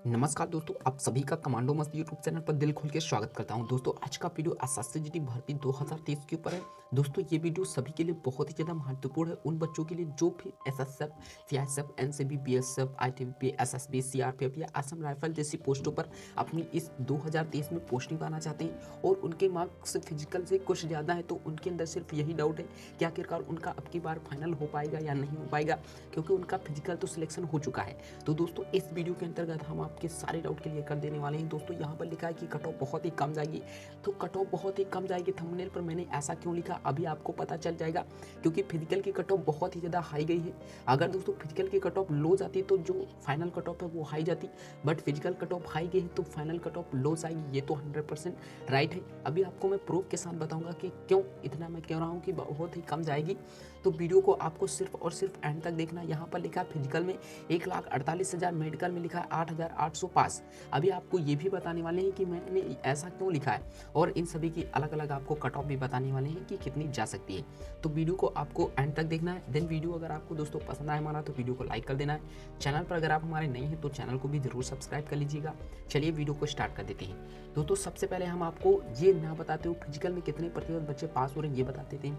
नमस्कार दोस्तों, आप सभी का कमांडो मस्त यूट्यूब चैनल पर दिल खोल के स्वागत करता हूं। दोस्तों आज का वीडियो एसएससी भर्ती 2023 के ऊपर है। दोस्तों ये वीडियो सभी के लिए बहुत ही ज़्यादा महत्वपूर्ण है, उन बच्चों के लिए जो भी SSF, CISF, NCB, BSF, ITBP, SSB, CRPF या असम राइफल जैसी पोस्टों पर अपनी इस 2023 में पोस्टिंग पाना चाहते हैं और उनके मार्क्स फिजिकल से कुछ ज़्यादा है, तो उनके अंदर सिर्फ यही डाउट है कि आखिरकार उनका अब की बार फाइनल हो पाएगा या नहीं हो पाएगा, क्योंकि उनका फिजिकल तो सिलेक्शन हो चुका है। तो दोस्तों इस वीडियो के अंतर्गत हम आपके सारे डाउट क्लियर कर देने वाले हैं। दोस्तों यहाँ पर लिखा है कि कट ऑफ बहुत ही कम जाएगी, तो कट ऑफ बहुत ही कम जाएगी। थंबनेल पर मैंने ऐसा क्यों लिखा अभी आपको पता चल जाएगा, क्योंकि फिजिकल की कट ऑफ बहुत ही ज़्यादा हाई गई है। अगर दोस्तों फिजिकल की कट ऑफ लो जाती तो जो फाइनल कट ऑफ है वो हाई जाती, but physical cut off high गई है तो फाइनल कट ऑफ लो जाएगी। ये तो 100% राइट है। अभी आपको मैं प्रूफ के साथ बताऊंगा कि क्यों इतना मैं कह रहा हूँ कि बहुत ही कम जाएगी। तो वीडियो को आपको सिर्फ और सिर्फ एंड तक देखना। यहाँ पर लिखा है फिजिकल में 1,48,000, मेडिकल में लिखा है 8,800 पास। अभी आपको ये भी बताने वाले हैं कि मैंने ऐसा क्यों लिखा है और इन सभी की अलग अलग आपको कट ऑफ भी बताने वाले हैं कि कितनी जा सकती है। तो वीडियो को आपको एंड तक देखना है। देन वीडियो अगर आपको दोस्तों पसंद आए हमारा तो वीडियो को लाइक कर देना है। चैनल पर अगर आप हमारे नए हैं तो चैनल को भी जरूर सब्सक्राइब कर लीजिएगा। चलिए वीडियो को स्टार्ट कर देते हैं। दोस्तों सबसे पहले हम आपको ये ना बताते हो फिजिकल में कितने प्रतिशत बच्चे पास हो रहे हैं, ये बता देते हैं।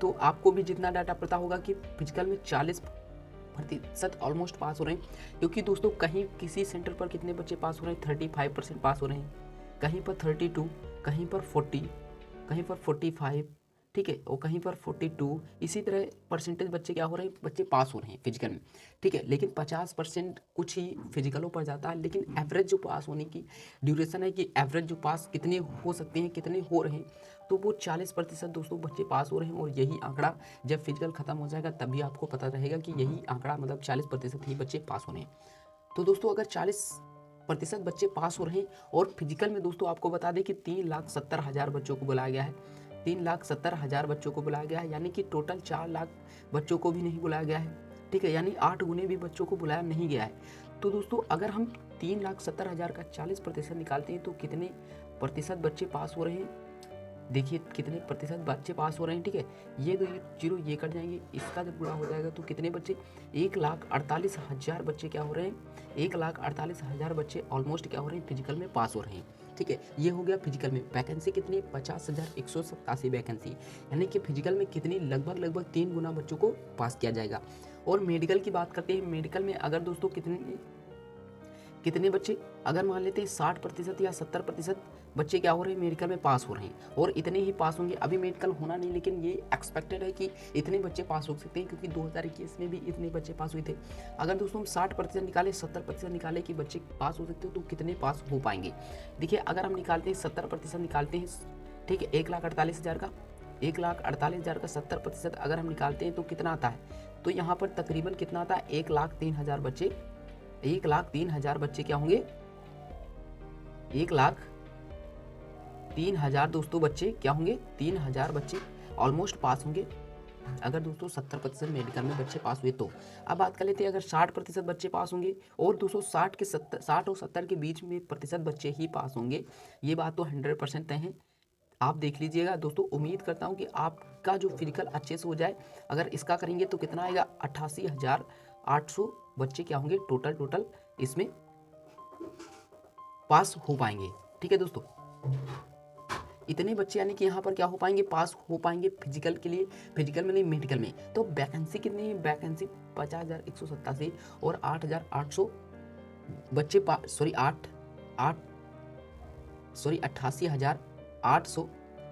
तो आपको भी जितना डाटा पता होगा कि फिजिकल में 40% ऑलमोस्ट पास हो रहे हैं, क्योंकि दोस्तों कहीं किसी सेंटर पर कितने बच्चे पास हो रहे हैं, 35% पास हो रहे हैं, कहीं पर 32, कहीं पर 40, कहीं पर 45, ठीक है, और कहीं पर 42। इसी तरह परसेंटेज बच्चे क्या हो रहे हैं, बच्चे पास हो रहे हैं फिजिकल में, ठीक है। लेकिन 50% कुछ ही फिजिकलों पर जाता है, लेकिन एवरेज जो पास होने की ड्यूरेशन है कि एवरेज जो पास कितने हो सकते हैं, कितने हो रहे हैं, तो वो 40% दोस्तों बच्चे पास हो रहे हैं। और यही आंकड़ा जब फिजिकल खत्म हो जाएगा तभी आपको पता रहेगा कि यही आंकड़ा मतलब 40% ही बच्चे पास हो रहे हैं। तो दोस्तों अगर 40% बच्चे पास हो रहे हैं और फिजिकल में दोस्तों आपको बता दें कि 3,70,000 बच्चों को बुलाया गया है, 3,70,000 बच्चों को बुलाया गया है, यानी कि टोटल 4 लाख बच्चों को भी नहीं बुलाया गया है, ठीक है, यानी 8 गुने भी बच्चों को बुलाया नहीं गया है। तो दोस्तों अगर हम 3,70,000 का 40% निकालते हैं तो कितने प्रतिशत बच्चे पास हो रहे हैं, देखिए कितने प्रतिशत बच्चे पास हो रहे हैं, ठीक है। ये दो जीरो ये कट जाएंगे, इसका जब गुणा हो जाएगा तो कितने बच्चे, 1,48,000 बच्चे क्या हो रहे हैं, 1,48,000 बच्चे ऑलमोस्ट क्या हो रहे हैं, फिजिकल में पास हो रहे हैं, ठीक है। ये हो गया फिजिकल में। वैकेंसी कितनी, 50,187 वैकेंसी, यानी कि फिजिकल में कितनी, लगभग 3 गुना बच्चों को पास किया जाएगा। और मेडिकल की बात करते हैं, मेडिकल में अगर दोस्तों कितने बच्चे, अगर मान लेते हैं 60% या 70% बच्चे क्या हो रहे हैं, मेडिकल में पास हो रहे हैं, और इतने ही पास होंगे। अभी मेडिकल होना नहीं, लेकिन ये एक्सपेक्टेड है कि इतने बच्चे पास हो सकते हैं, क्योंकि 2021 में भी इतने बच्चे पास हुए थे। अगर दोस्तों हम 60% निकाले, 70% निकाले कि बच्चे पास हो सकते हो, तो कितने पास हो पाएंगे। देखिए अगर हम निकालते हैं 70% निकालते हैं, ठीक है, 1,48,000 का, 1,48,000 का 70% अगर हम निकालते हैं तो कितना आता है, तो यहाँ पर तकरीबन कितना आता है, 1,03,000 बच्चे, 1,03,000 बच्चे क्या होंगे, 1,03,000 दोस्तों बच्चे क्या होंगे, 3,000 बच्चे ऑलमोस्ट पास होंगे, अगर दोस्तों 70% मेडिकल में बच्चे पास हुए तो। अब बात कर लेते हैं अगर 60% बच्चे पास होंगे, और दोस्तों 60 और 70 के बीच में प्रतिशत बच्चे ही पास होंगे, ये बात तो 100% तय है। आप देख लीजिएगा दोस्तों, उम्मीद करता हूँ कि आपका जो फिजिकल अच्छे से हो जाए। अगर इसका करेंगे तो कितना आएगा, 88,800 बच्चे क्या होंगे टोटल इसमें पास हो पाएंगे, ठीक है दोस्तों। इतने बच्चे यानी कि यहाँ पर क्या हो पाएंगे, पास हो पाएंगे फिजिकल के लिए, फिजिकल में नहीं मेडिकल में। तो वैकेंसी कितनी है, वैकेंसी 50,187 और 8,800 बच्चे सॉरी 88,800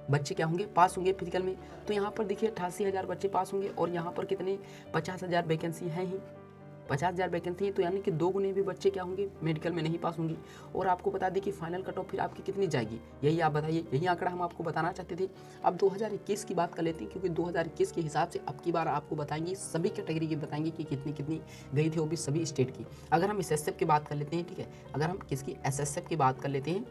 बच्चे क्या होंगे, पास होंगे फिजिकल में। तो यहाँ पर देखिए 88,000 बच्चे पास होंगे, और यहाँ पर कितने 50,000 वैकेंसी हैं ही, 50,000 वैकेंसी है, तो यानी कि 2 गुने भी बच्चे क्या होंगे, मेडिकल में नहीं पास होंगे। और आपको बता दें कि फाइनल कट ऑफ फिर आपकी कितनी जाएगी, यही आप बताइए, यही आंकड़ा हम आपको बताना चाहते थे। अब 2021 की बात कर लेते हैं, क्योंकि 2021 के हिसाब से अब की बार आपको बताएंगे, सभी कैटेगरी की बताएंगे कि कितनी कितनी गई थी, वो भी सभी स्टेट की। अगर हम एसएसएफ की बात कर लेते हैं, ठीक है, अगर हम किसकी एसएसएफ की बात कर लेते हैं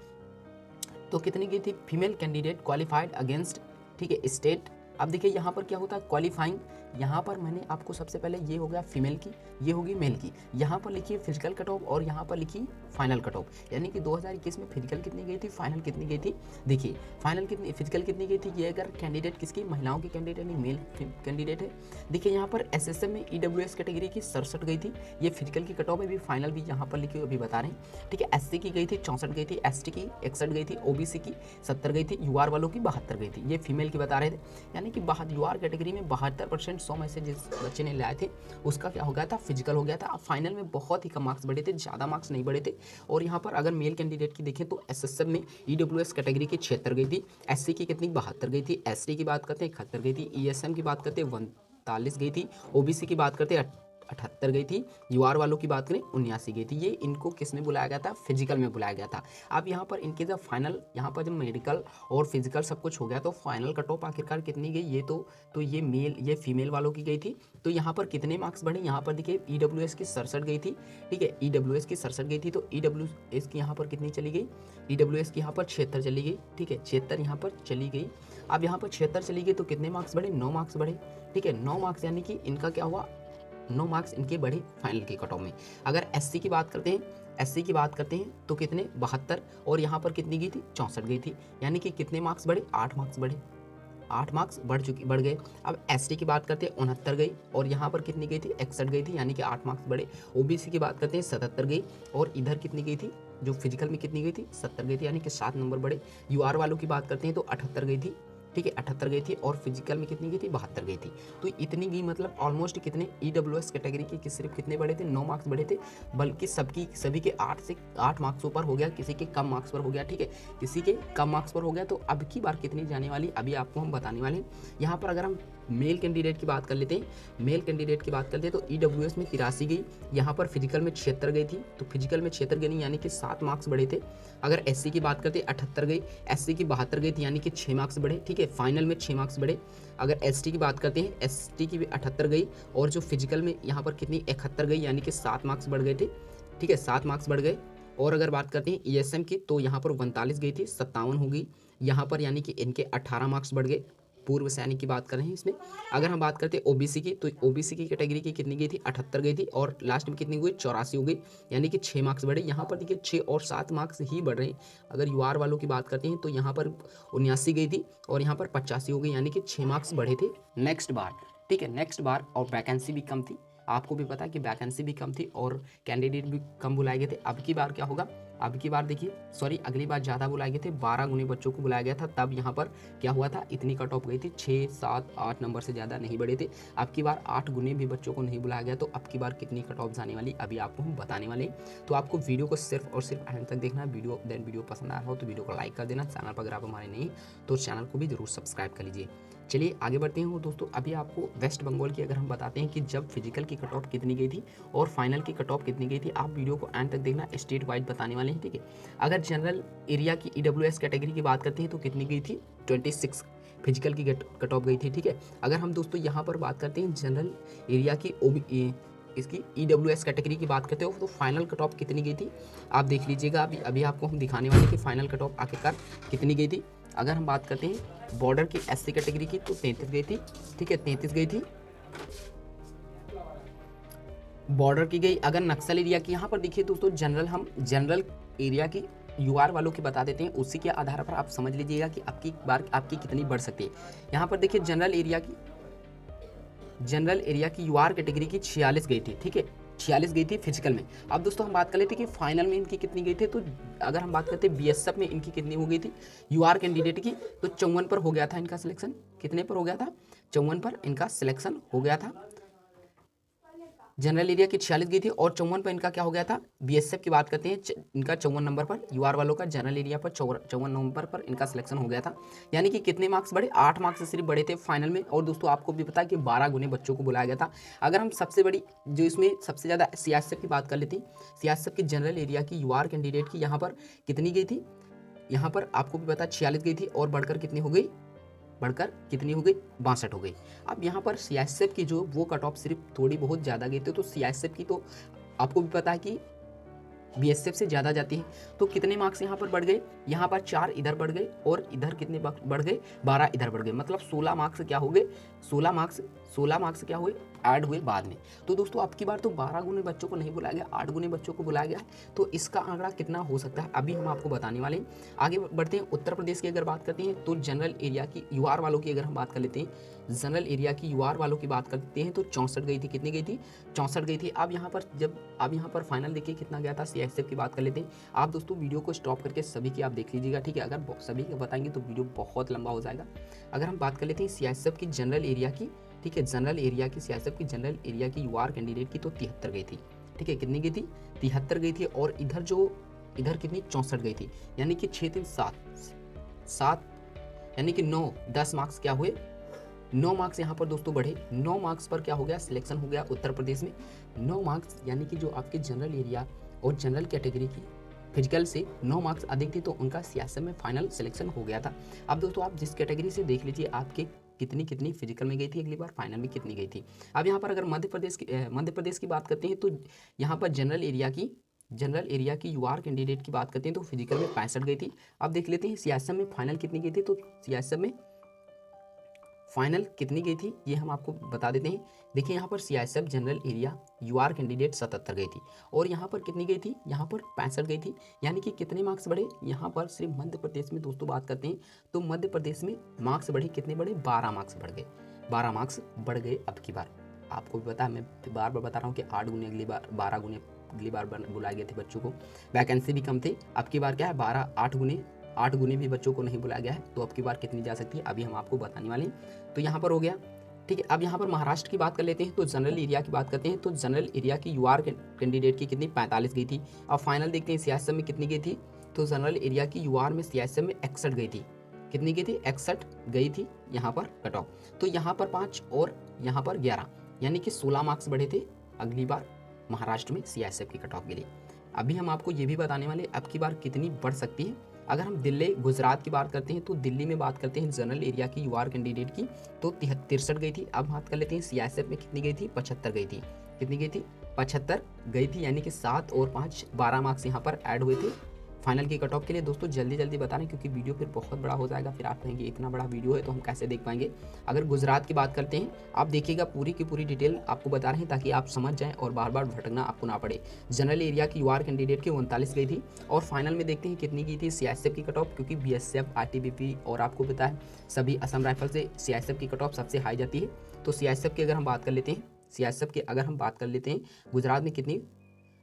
तो कितनी गई थी, फीमेल कैंडिडेट क्वालिफाइड अगेंस्ट, ठीक है, स्टेट अब देखिए यहाँ पर क्या होता है क्वालिफाइंग, यहाँ पर मैंने आपको सबसे पहले ये हो गया फीमेल की, ये होगी मेल की। यहाँ पर लिखिए फिजिकल कट ऑफ और यहाँ पर लिखिए फाइनल कट ऑफ, यानी कि 2021 में फिजिकल कितनी गई थी, फाइनल कितनी गई थी। देखिए फाइनल कितनी, फिजिकल कितनी गई थी, ये अगर कैंडिडेट किसकी, महिलाओं की कैंडिडेट नहीं मेल कैंडिडेट है। देखिए यहाँ पर एसएसएम में ईडब्ल्यूएस कैटेगरी की 67 गई थी, ये फिजिकल की कट ऑफ है, भी फाइनल भी यहाँ पर लिखी अभी बता रहे हैं, ठीक है। एससी की गई थी 64 गई थी, एसटी की 61 गई थी, ओबीसी की 70 गई थी, यूआर वालों की 72 गई थी, ये फीमेल की बता रहे थे। यानी कि यूआर कैटेगरी में 72% 100 में से जिस बच्चे ने लाए थे उसका क्या हो गया था, फिजिकल हो गया था। अब फाइनल में बहुत ही कम मार्क्स बढ़े थे, ज़्यादा मार्क्स नहीं बढ़े थे। और यहाँ पर अगर मेल कैंडिडेट की देखें तो एसएसएम में ईडब्ल्यूएस कैटेगरी की 76 गई थी, एससी की कितनी 72 गई थी, एसटी की बात करते हैं 71 गई थी, ईएसएम की बात करते हैं 41 गई थी, ओबीसी की बात करते हैं 78 गई थी, यूआर वालों की बात करें 79 गई थी। ये इनको किस में बुलाया गया था, फिजिकल में बुलाया गया था। अब यहाँ पर इनके जब फाइनल, यहाँ पर जब मेडिकल और फिजिकल सब कुछ हो गया तो फाइनल कट ऑफ आखिरकार कितनी गई, ये तो ये मेल, ये फीमेल वालों की गई थी। तो यहाँ पर कितने मार्क्स बढ़े, यहाँ पर देखिए ईडब्ल्यूएस की 67 गई थी, ठीक है, ईडब्ल्यूएस की 67 गई थी, तो ईडब्ल्यूएस की यहाँ पर कितनी चली गई, ईडब्ल्यूएस की यहाँ पर 76 चली गई, ठीक है, 76 यहाँ पर चली गई। अब यहाँ पर 76 चली गई तो कितने मार्क्स बढ़े, 9 मार्क्स बढ़े, ठीक है, 9 मार्क्स, यानी कि इनका क्या हुआ, 9 मार्क्स इनके बढ़े फाइनल की कट ऑफ में। अगर एससी की बात करते हैं, एससी की बात करते हैं तो कितने 72, और यहाँ पर कितनी गई थी, 64 गई थी, यानी कि कितने मार्क्स बढ़े, 8 मार्क्स बढ़े, 8 मार्क्स बढ़ गए। अब एसटी की बात करते हैं 69 गई, और यहाँ पर कितनी गई थी, 61 गई थी, यानी कि 8 मार्क्स बढ़े। ओबीसी की बात करते हैं 77 गई, और इधर कितनी गई थी, जो फिजिकल में कितनी गई थी, 70 गई थी, यानी कि 7 नंबर बढ़े। यूआर वालों की बात करते हैं तो 78 गई थी, ठीक है, 78 गई थी, और फिजिकल में कितनी गई थी, 72 गई थी। तो इतनी गई, मतलब ऑलमोस्ट कितने ईडब्ल्यूएस कैटेगरी के सिर्फ कितने बढ़े थे, 9 मार्क्स बढ़े थे, बल्कि सभी के 8 मार्क्स ऊपर हो गया, किसी के कम मार्क्स पर हो गया, ठीक है, किसी के कम मार्क्स पर हो गया। तो अब की बार कितनी जाने वाली, अभी आपको हम बताने वाले हैं। यहाँ पर अगर हम मेल कैंडिडेट की बात कर लेते हैं, मेल कैंडिडेट की बात करते हैं तो ईडब्ल्यूएस में 83 गई, यहाँ पर फिजिकल में 76 गई थी, तो फिजिकल में 76 गई, यानी कि 7 मार्क्स बढ़े थे। अगर एससी की बात करते हैं 78 गई, एससी की 72 गई थी, यानी कि 6 मार्क्स बढ़े, ठीक है, फाइनल में 6 मार्क्स बढ़े। अगर एसटी की बात करते हैं, एसटी की भी 78 गई, और जो फिजिकल में यहाँ पर कितनी 71 गई, यानी कि 7 मार्क्स बढ़ गए थे, ठीक है, 7 मार्क्स बढ़ गए। और अगर बात करते हैं ईएसएम की तो यहाँ पर 39 गई थी, 57 हो गई यहाँ पर, यानी कि इनके 18 मार्क्स बढ़ गए। पूर्व सैनिक की बात कर रहे हैं इसमें। अगर हम बात करते हैं ओबीसी की तो ओबीसी की कैटेगरी की कितनी गई थी, 78 गई थी, और लास्ट में कितनी हुई, 84 हो गई, यानी कि 6 मार्क्स बढ़े। यहाँ पर देखिए 6 और 7 मार्क्स ही बढ़ रहे हैं। अगर यूआर वालों की बात करते हैं तो यहाँ पर 79 गई थी, और यहाँ पर 85 हो गई, यानी कि 6 मार्क्स बढ़े थे नेक्स्ट बार, ठीक है, नेक्स्ट बार। और वैकेंसी भी कम थी, आपको भी पता है कि वैकेंसी भी कम थी और कैंडिडेट भी कम बुलाए गए थे। अब की बार क्या होगा, अब की बार देखिए, सॉरी, अगली बार ज़्यादा बुलाए गए थे, 12 गुने बच्चों को बुलाया गया था, तब यहाँ पर क्या हुआ था, इतनी कट ऑफ गई थी, 6, 7, 8 नंबर से ज़्यादा नहीं बढ़े थे। अब की बार 8 गुने भी बच्चों को नहीं बुलाया गया, तो अब की बार कितनी कट ऑफ जाने वाली अभी आपको हम बताने वाले हैं। तो आपको वीडियो को सिर्फ और सिर्फ एंड तक देखना है। वीडियो पसंद आ रहा हो तो वीडियो को लाइक कर देना। चैनल पर अगर आप हमारे नहीं तो चैनल को भी जरूर सब्सक्राइब कर लीजिए। चलिए आगे बढ़ते हैं दोस्तों। अभी आपको वेस्ट बंगाल की अगर हम बताते हैं कि जब फिजिकल की कट ऑफ कितनी गई थी और फाइनल की कट ऑफ कितनी गई थी, आप वीडियो को एंड तक देखना, स्टेट वाइज बताने वाले हैं, ठीक है। अगर जनरल एरिया की ईडब्ल्यूएस कैटेगरी की बात करते हैं तो कितनी गई थी, 26 फिजिकल की कट ऑफ गई थी, ठीक है। अगर हम दोस्तों यहाँ पर बात करते हैं जनरल एरिया की इसकी ईडब्ल्यूएस कैटेगरी की बात करते हो तो फाइनल कट ऑफ कितनी गई थी, आप देख लीजिएगा। अभी आपको हम दिखाने वाले कि फाइनल कट ऑफ आखिरकार कितनी गई थी। अगर हम बात करते हैं बॉर्डर की एससी कैटेगरी की तो 33 गई थी, ठीक है, 33 गई थी बॉर्डर की गई। अगर नक्सल एरिया की यहाँ पर देखिए दोस्तों, जनरल एरिया की यूआर वालों की बता देते हैं, उसी के आधार पर आप समझ लीजिएगा कि आपकी बार आपकी कितनी बढ़ सकती है। यहाँ पर देखिए जनरल एरिया की यूआर कैटेगरी की 46 गई थी, ठीक है, 46 गई थी फिजिकल में। अब दोस्तों हम बात कर लेते हैं कि फाइनल में इनकी कितनी गई थी, तो अगर हम बात करते हैं बीएसएफ में इनकी कितनी हो गई थी यूआर कैंडिडेट की, तो 54 पर हो गया था इनका सिलेक्शन। कितने पर हो गया था, 54 पर इनका सिलेक्शन हो गया था। जनरल एरिया की 46 गई थी और 54 पर इनका क्या हो गया था, बीएसएफ की बात करते हैं, इनका 54 नंबर पर, यूआर वालों का जनरल एरिया पर 54 नंबर पर इनका सिलेक्शन हो गया था। यानी कि कितने मार्क्स बढ़े, 8 मार्क्स से सिर्फ बढ़े थे फाइनल में। और दोस्तों आपको भी पता है कि 12 गुने बच्चों को बुलाया गया था। अगर हम सबसे बड़ी जो इसमें सबसे ज़्यादा सीएसएफ की बात कर लेते हैं, सीएसएफ की जनरल एरिया की यूआर कैंडिडेट की यहाँ पर कितनी गई थी, यहाँ पर आपको भी पता 46 गई थी और बढ़कर कितनी हो गई, बढ़कर कितनी हो गई, 62 हो गई। अब यहाँ पर सीआईएसएफ की जो वो कट ऑफ सिर्फ थोड़ी बहुत ज़्यादा गई थी, तो सीआईएसएफ की तो आपको भी पता है कि बीएसएफ से ज़्यादा जाती है। तो कितने मार्क्स यहाँ पर बढ़ गए, यहाँ पर 4 इधर बढ़ गए और इधर कितने बढ़ गए, 12 इधर बढ़ गए, मतलब 16 मार्क्स क्या हो गए, 16 मार्क्स क्या हुए, ऐड हुए बाद में। तो दोस्तों अब की बार तो 12 गुने बच्चों को नहीं बुलाया गया, 8 गुने बच्चों को बुलाया गया है। तो इसका आंकड़ा कितना हो सकता है अभी हम आपको बताने वाले हैं। आगे बढ़ते हैं। उत्तर प्रदेश की अगर बात करते हैं तो जनरल एरिया की यूआर वालों की अगर हम बात कर लेते हैं, जनरल एरिया की यूआर वालों की बात करते हैं तो 64 गई थी। कितनी गई थी, 64 गई थी। अब यहाँ पर फाइनल देखिए कितना गया था, सीआईएसएफ की बात कर लेते हैं। आप दोस्तों वीडियो को स्टॉप करके सभी की आप देख लीजिएगा, ठीक है। अगर सभी के बताएंगे तो वीडियो बहुत लंबा हो जाएगा। अगर हम बात कर लेते हैं सीआईएसएफ की जनरल एरिया की, ठीक है, जनरल एरिया की सीआईएसएफ की जनरल एरिया की यूआर कैंडिडेट की तो 73 गई थी, ठीक है। कितनी गई थी, 73 गई थी। और इधर कितनी, 64 गई थी। यानी कि 6 3 7 यानी कि 9 10 मार्क्स क्या हुए, 9 मार्क्स यहाँ पर दोस्तों बढ़े। 9 मार्क्स पर क्या हो गया, सिलेक्शन हो गया उत्तर प्रदेश में। 9 मार्क्स यानी कि जो आपके जनरल एरिया और जनरल कैटेगरी की फिजिकल से 9 मार्क्स अधिक थे तो उनका सीआईएसएफ में फाइनल सिलेक्शन हो गया था। अब दोस्तों आप जिस कैटेगरी से देख लीजिए आपके कितनी फिजिकल में गई थी अगली बार, फाइनल में कितनी गई थी। अब यहाँ पर अगर मध्य प्रदेश की बात करते हैं तो यहाँ पर जनरल एरिया की यूआर कैंडिडेट की बात करते हैं तो फिजिकल में 65 गई थी। अब देख लेते हैं सीआईएसएफ में फाइनल कितनी गई थी। तो सीआईएसएफ में फाइनल कितनी गई थी ये हम आपको बता देते हैं। देखिए यहाँ पर CISF general area UR candidate 77 गई थी और यहाँ पर कितनी गई थी, यहाँ पर 65 गई थी। यानी कि कितने मार्क्स बढ़े, यहाँ पर सिर्फ मध्य प्रदेश में दोस्तों बात करते हैं तो मध्य प्रदेश में मार्क्स बढ़े, कितने बढ़े, 12 मार्क्स बढ़ गए, 12 मार्क्स बढ़ गए। अब की बार आपको भी पता है, मैं बार बार बता रहा हूँ कि 8 गुने अगली बार, 12 गुने अगली बार बुलाए गए थे बच्चों को, वैकेंसी भी कम थी। अब की बार क्या है, 8 गुने भी बच्चों को नहीं बुलाया गया है। तो अब की बार कितनी जा सकती है अभी हम आपको बताने वाले हैं। तो यहाँ पर हो गया, ठीक है। अब यहाँ पर महाराष्ट्र की बात कर लेते हैं तो जनरल एरिया की बात करते हैं तो जनरल एरिया की यूआर कैंडिडेट की कितनी, 45 गई थी। अब फाइनल देखते हैं सीआईएसएफ में कितनी गई थी। तो जनरल एरिया की यूआर में सीआईएसएफ में 61 गई थी। कितनी गई थी, 61 गई थी यहाँ पर कट ऑफ। तो यहाँ पर 5 और यहाँ पर 11 यानी कि 16 मार्क्स बढ़े थे अगली बार महाराष्ट्र में सीआईएसएफ की कट ऑफ के लिए। अभी हम आपको ये भी बताने वाले अब की बार कितनी बढ़ सकती है। अगर हम दिल्ली गुजरात की बात करते हैं तो दिल्ली में बात करते हैं जनरल एरिया की यूआर कैंडिडेट की तो 63 गई थी। अब बात कर लेते हैं सीआईएसएफ में कितनी गई थी, 75 गई थी। कितनी गई थी, 75 गई थी। यानी कि 7 और 5 12 मार्क्स यहाँ पर ऐड हुए थे फाइनल की कट ऑफ के लिए। दोस्तों जल्दी बता रहे हैं क्योंकि वीडियो फिर बहुत बड़ा हो जाएगा, फिर आप कहेंगे इतना बड़ा वीडियो है तो हम कैसे देख पाएंगे। अगर गुजरात की बात करते हैं आप देखिएगा, पूरी की पूरी डिटेल आपको बता रहे हैं ताकि आप समझ जाएं और बार बार भटकना आपको ना पड़े। जनरल एरिया की यूआर कैंडिडेट की 39 गई थी और फाइनल में देखते हैं कितनी की थी सीआईएसएफ की कट ऑफ, क्योंकि बीएसएफ आईटीबीपी और आपको पता है सभी असम राइफल से सीआईएसएफ की कट ऑफ सबसे हाई जाती है। तो सीआईएसएफ की अगर हम बात कर लेते हैं, सीआईएसएफ की अगर हम बात कर लेते हैं गुजरात में कितनी,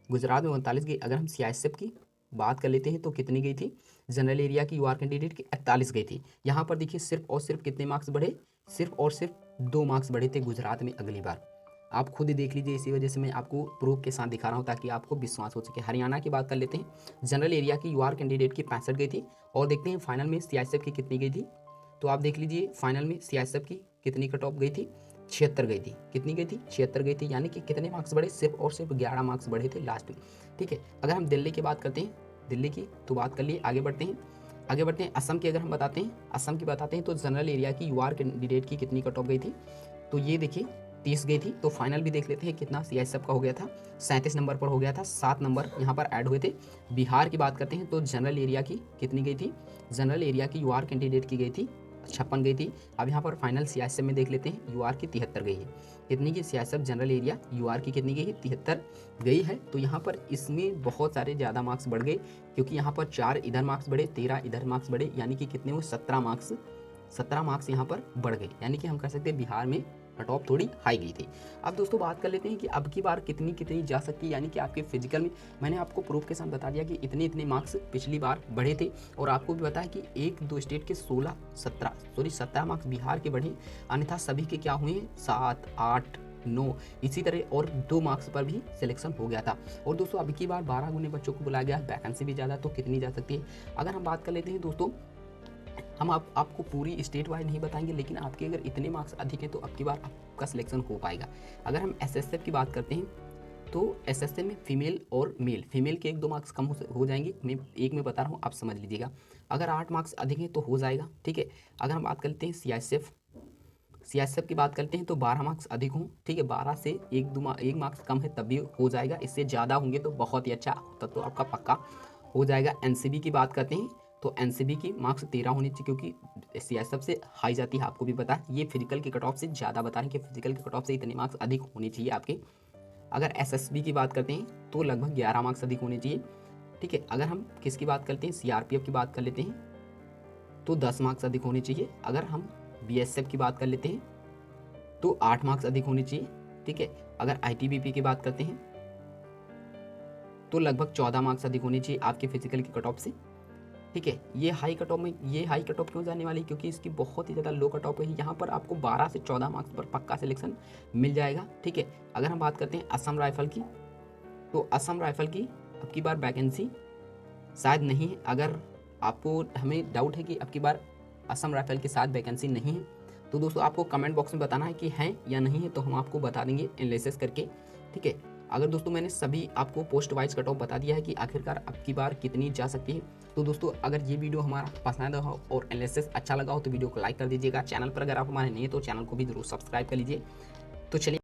गुजरात में 39 गई। अगर हम सीआईएसएफ की बात कर लेते हैं तो कितनी गई थी, जनरल एरिया की यूआर कैंडिडेट की 41 गई थी। यहाँ पर देखिए सिर्फ और सिर्फ कितने मार्क्स बढ़े, सिर्फ और सिर्फ 2 मार्क्स बढ़े थे गुजरात में अगली बार। आप खुद ही देख लीजिए, इसी वजह से मैं आपको प्रूफ के साथ दिखा रहा हूँ ताकि आपको विश्वास हो सके। हरियाणा की बात कर लेते हैं, जनरल एरिया की यूआर कैंडिडेट की 65 गई थी और देखते हैं फाइनल में सीआईएसएफ की कितनी गई थी। तो आप देख लीजिए फाइनल में सीआईएसएफ की कितनी कट ऑफ गई थी, 76 गई थी। कितनी गई थी, 76 गई थी। यानी कि कितने मार्क्स बढ़े, सिर्फ और सिर्फ 11 मार्क्स बढ़े थे लास्ट में, ठीक है। अगर हम दिल्ली की बात करते हैं, दिल्ली की तो बात कर लिए, आगे बढ़ते हैं असम की अगर हम बताते हैं, असम की बताते हैं तो जनरल एरिया की यूआर कैंडिडेट की कितनी कट ऑफ गई थी। तो ये देखिए 30 गई थी। तो फाइनल भी देख लेते हैं कितना सीआईएसएफ का हो गया था, 37 नंबर पर हो गया था, 7 नंबर यहाँ पर ऐड हुए थे। बिहार की बात करते हैं तो जनरल एरिया की कितनी गई थी, जनरल एरिया की यूआर कैंडिडेट की गई थी 56 गई थी। अब यहाँ पर फाइनल सीआईएसएफ में देख लेते हैं, यूआर की 73 गई है। कितनी की सीआईएसएफ जनरल एरिया यूआर की कितनी गई है, 73 गई है। तो यहाँ पर इसमें बहुत सारे ज़्यादा मार्क्स बढ़ गए क्योंकि यहाँ पर 4 इधर मार्क्स बढ़े, 13 इधर मार्क्स बढ़े, यानी कि कितने हुए, 17 मार्क्स यहाँ पर बढ़ गए। यानी कि हम कह सकते हैं बिहार में कट ऑफ थोड़ी हाई गई थी। अब दोस्तों बात कर लेते हैं कि अब की बार कितनी जा सकती है। यानी कि आपके फिजिकल में मैंने आपको प्रूफ के साथ बता दिया कि इतने मार्क्स पिछली बार बढ़े थे और आपको भी बताया कि 1-2 स्टेट के 17 मार्क्स बिहार के बढ़े, अन्यथा सभी के क्या हुए, 7, 8, 9 इसी तरह और 2 मार्क्स पर भी सिलेक्शन हो गया था। और दोस्तों अब की बार 12 गुने बच्चों को बुलाया गया, वैकेंसी भी ज़्यादा, तो कितनी जा सकती है। अगर हम बात कर लेते हैं दोस्तों, हम आपको पूरी स्टेट वाइज नहीं बताएंगे, लेकिन आपके अगर इतने मार्क्स अधिक हैं तो अब की बार आपका सिलेक्शन हो पाएगा। अगर हम एसएसएफ की बात करते हैं तो एसएसएफ में फीमेल और मेल, फीमेल के 1-2 मार्क्स कम हो जाएंगे, मैं एक में बता रहा हूँ, आप समझ लीजिएगा। अगर 8 मार्क्स अधिक हैं तो हो जाएगा, ठीक है। अगर हम बात करते हैं सीआईएसएफ की बात करते हैं तो 12 मार्क्स अधिक हों, ठीक है, 12 से एक मार्क्स कम है तब भी हो जाएगा, इससे ज़्यादा होंगे तो बहुत ही अच्छा, तब तो आपका पक्का हो जाएगा। एनसीबी की बात करते हैं तो एनसीबी की मार्क्स 13 होनी चाहिए, क्योंकि सीआईएसएफ से हाई जाती है, आपको भी पता है। ये फिजिकल के कट ऑफ से ज़्यादा बता रहे हैं कि फिजिकल के कट ऑफ से इतने मार्क्स अधिक होने चाहिए आपके। अगर एसएसबी की बात करते हैं तो लगभग 11 मार्क्स अधिक होने चाहिए, ठीक है। अगर हम किसकी बात करते हैं, सीआरपीएफ की बात कर लेते हैं तो 10 मार्क्स अधिक होने चाहिए। अगर हम बीएसएफ की बात कर लेते हैं तो 8 मार्क्स अधिक होने चाहिए, ठीक है। अगर आईटीबीपी की बात करते हैं तो लगभग 14 मार्क्स अधिक होने चाहिए आपके फिजिकल के कट ऑफ से, ठीक है। ये हाई कट ऑफ क्यों जाने वाली, क्योंकि इसकी बहुत ही ज़्यादा लो कट ऑफ है। यहाँ पर आपको 12 से 14 मार्क्स पर पक्का सिलेक्शन मिल जाएगा, ठीक है। अगर हम बात करते हैं असम राइफल की तो असम राइफल की अब की बार वैकेंसी शायद नहीं है। अगर आपको हमें डाउट है कि अब की बार असम राइफल के साथ वैकेंसी नहीं है तो दोस्तों आपको कमेंट बॉक्स में बताना है कि है या नहीं है, तो हम आपको बता देंगे एनालिसिस करके, ठीक है। अगर दोस्तों मैंने सभी आपको पोस्ट वाइज कट ऑफ बता दिया है कि आखिरकार अब की बार कितनी जा सकती है, तो दोस्तों अगर ये वीडियो हमारा पसंद हो और एनालिसिस अच्छा लगा हो तो वीडियो को लाइक कर दीजिएगा। चैनल पर अगर आप हमारे नहीं है तो चैनल को भी जरूर सब्सक्राइब कर लीजिए। तो चलिए